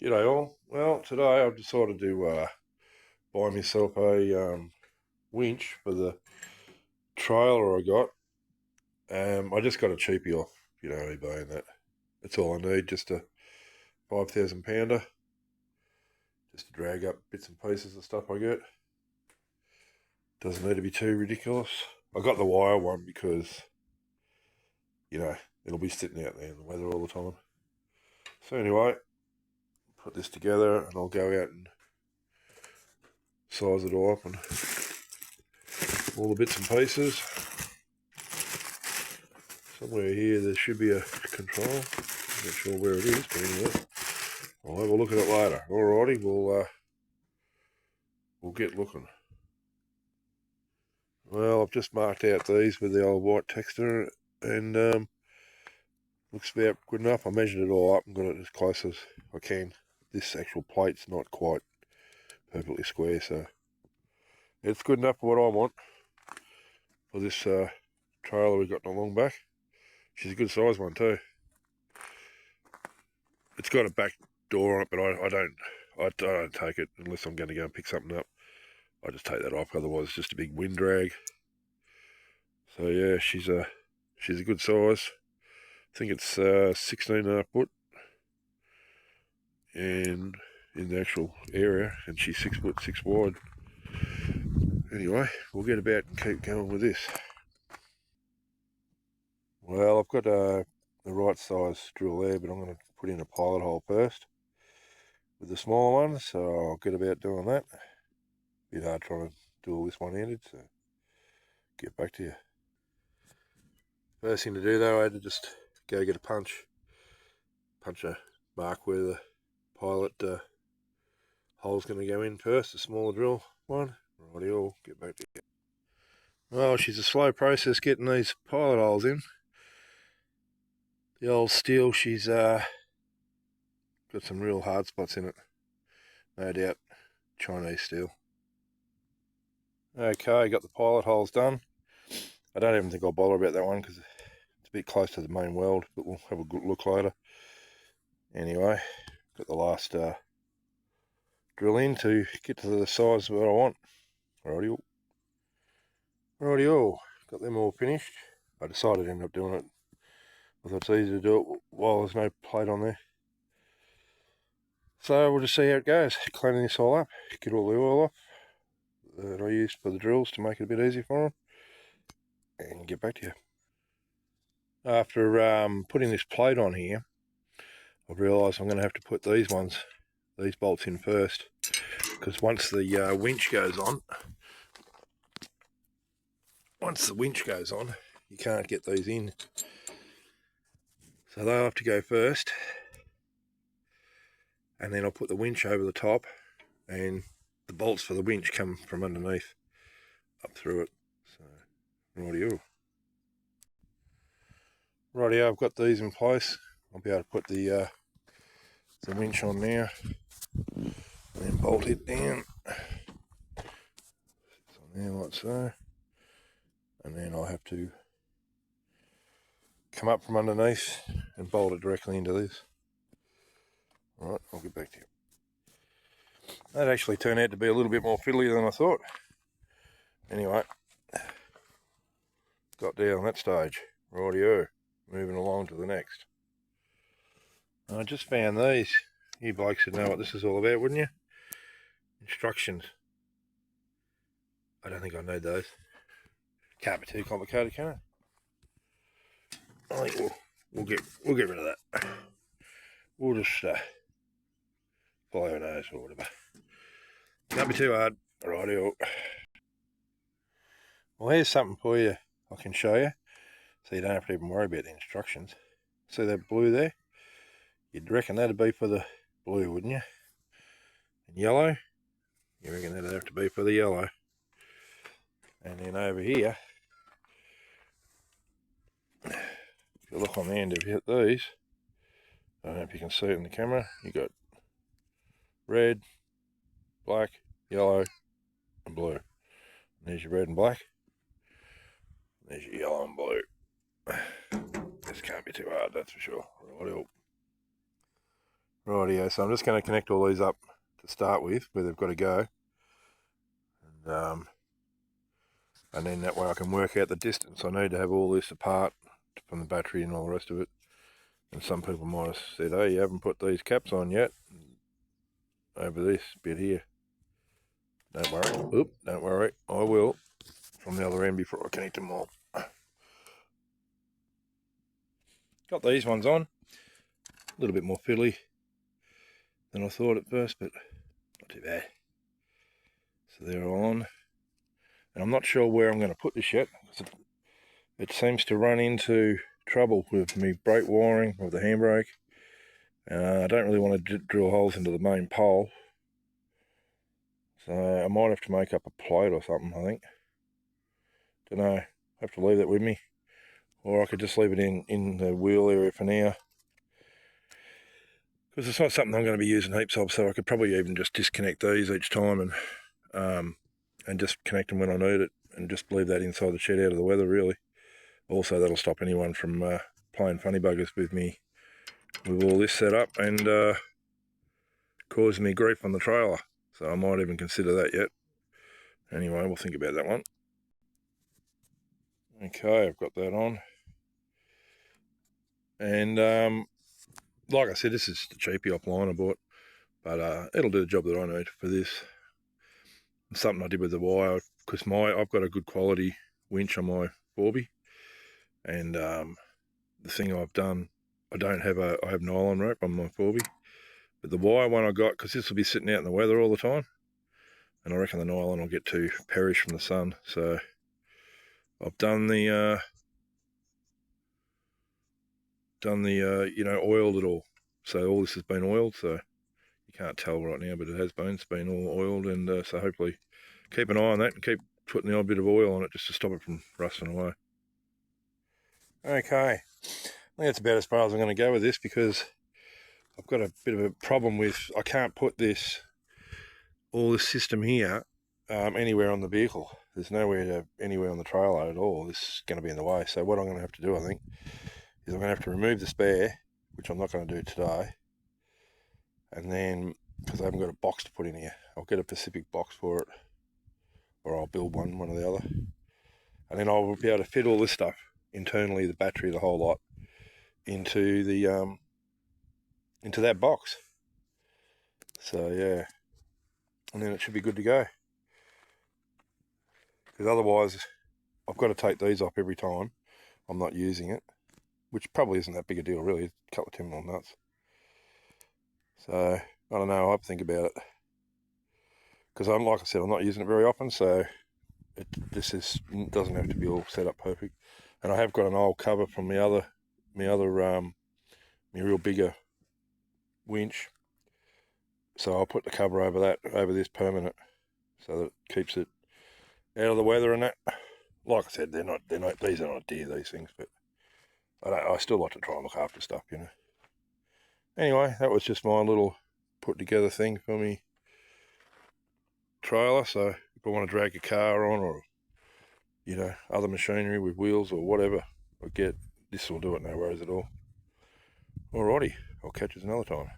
G'day all. Well, today I've decided to buy myself a winch for the trailer I got. I just got a cheapie off, eBay and that. That's all I need, just a 5,000 pounder, just to drag up bits and pieces of stuff I get. Doesn't need to be too ridiculous. I got the wire one because, it'll be sitting out there in the weather all the time. So anyway, put this together and I'll go out and size it all up and all the bits and pieces. Somewhere here there should be a control. I'm not sure where it is, but anyway, I'll have a look at it later. Alrighty, we'll get looking. Well, I've just marked out these with the old white texture, and looks about good enough. I measured it all up and got it as close as I can. This actual plate's not quite perfectly square, so it's good enough for what I want for this trailer we've got in the long back. She's a good size one too. It's got a back door on it, but I don't take it unless I'm going to go and pick something up. I just take that off, otherwise it's just a big wind drag. So yeah, she's a good size. I think it's 16.5 foot, and in the actual area, and she's 6 foot 6 wide. Anyway, we'll get about and keep going with this. Well, I've got the right size drill there, but I'm going to put in a pilot hole first with the smaller one, so I'll get about doing that. Bit hard trying to do all this one-handed, so get back to you. First thing to do though, I had to just go get a punch a mark where the pilot hole's going to go in first, the smaller drill one. Righty, I'll get back to you. Well, she's a slow process getting these pilot holes in. The old steel, she's got some real hard spots in it. No doubt Chinese steel. Okay, got the pilot holes done. I don't even think I'll bother about that one because it's a bit close to the main weld, but we'll have a good look later. Anyway, got the last drill in to get to the size of what I want. Rightio, got them all finished. I decided to end up doing it. I thought it's easier to do it while there's no plate on there. So we'll just see how it goes. Cleaning this all up, get all the oil off that I used for the drills to make it a bit easier for them, and get back to you. After putting this plate on here, I've realised I'm going to have to put these bolts in first, because once the winch goes on, you can't get these in. So they'll have to go first, and then I'll put the winch over the top, and the bolts for the winch come from underneath up through it. So rightio, I've got these in place. I'll be able to put the winch on now and then bolt it down. It's on there like so, and then I'll have to come up from underneath and bolt it directly into this. Alright, I'll get back to you. That actually turned out to be a little bit more fiddly than I thought. Anyway, got down that stage. Rightio, moving along to the next. I just found these. You blokes would know what this is all about, wouldn't you? Instructions. I don't think I need those. Can't be too complicated, can it? I think we'll get rid of that. We'll just follow our nose or whatever. Can't be too hard. Rightio. Well, here's something for you I can show you, so you don't have to even worry about the instructions. See that blue there? You'd reckon that'd be for the blue, wouldn't you? And yellow? You reckon that'd have to be for the yellow. And then over here, if you look on the end of these, I don't know if you can see it in the camera, you got red, black, yellow, and blue. And there's your red and black. There's your yellow and blue. This can't be too hard, that's for sure. Rightio, so I'm just going to connect all these up to start with, where they've got to go. And then that way I can work out the distance I need to have all this apart from the battery and all the rest of it. And some people might have said, hey, you haven't put these caps on yet over this bit here. Don't worry. Oop, don't worry. I will from the other end before I connect them all. Got these ones on. A little bit more fiddly than I thought at first, but not too bad. So they're all on. And I'm not sure where I'm going to put this yet. It seems to run into trouble with me brake wiring of the handbrake. I don't really want to drill holes into the main pole. So I might have to make up a plate or something, I think. Don't know. Have to leave that with me. Or I could just leave it in the wheel area for now. Because it's not something I'm going to be using heaps of, so I could probably even just disconnect these each time and just connect them when I need it, and just leave that inside the shed out of the weather, really. Also, that'll stop anyone from playing funny buggers with me with all this set up and causing me grief on the trailer. So I might even consider that yet. Anyway, we'll think about that one. Okay, I've got that on. And like I said, this is the cheapie offline I bought, but it'll do the job that I need for this. It's something I did with the wire, because I've got a good quality winch on my 4B, and the thing I've done, I have nylon rope on my 4B, but the wire one I got, because this will be sitting out in the weather all the time, and I reckon the nylon will get to perish from the sun, so I've done the oiled it all. So all this has been oiled, so you can't tell right now, but it has been. It's been all oiled, and so hopefully keep an eye on that and keep putting the odd bit of oil on it just to stop it from rusting away. Okay, I think that's about as far as I'm going to go with this, because I've got a bit of a problem with, I can't put all this system here anywhere on the vehicle. There's nowhere anywhere on the trailer at all. This is going to be in the way. So what I'm going to have to do, I think, is I'm going to have to remove the spare, which I'm not going to do today. And then, because I haven't got a box to put in here, I'll get a Pacific box for it, or I'll build one or the other. And then I'll be able to fit all this stuff internally, the battery, the whole lot, into that box. So yeah, and then it should be good to go. Because otherwise, I've got to take these off every time I'm not using it, which probably isn't that big a deal, really. A couple of 10 mil nuts. So I don't know. I have to think about it, because like I said, I'm not using it very often, so this doesn't have to be all set up perfect. And I have got an old cover from my real bigger winch, so I'll put the cover over this permanent, so that it keeps it out of the weather and that. Like I said, these are not dear, these things, but I still like to try and look after stuff, you know. Anyway, that was just my little put together thing for me trailer. So if I want to drag a car on, or other machinery with wheels or whatever, this will do it, no worries at all. Alrighty, I'll catch you another time.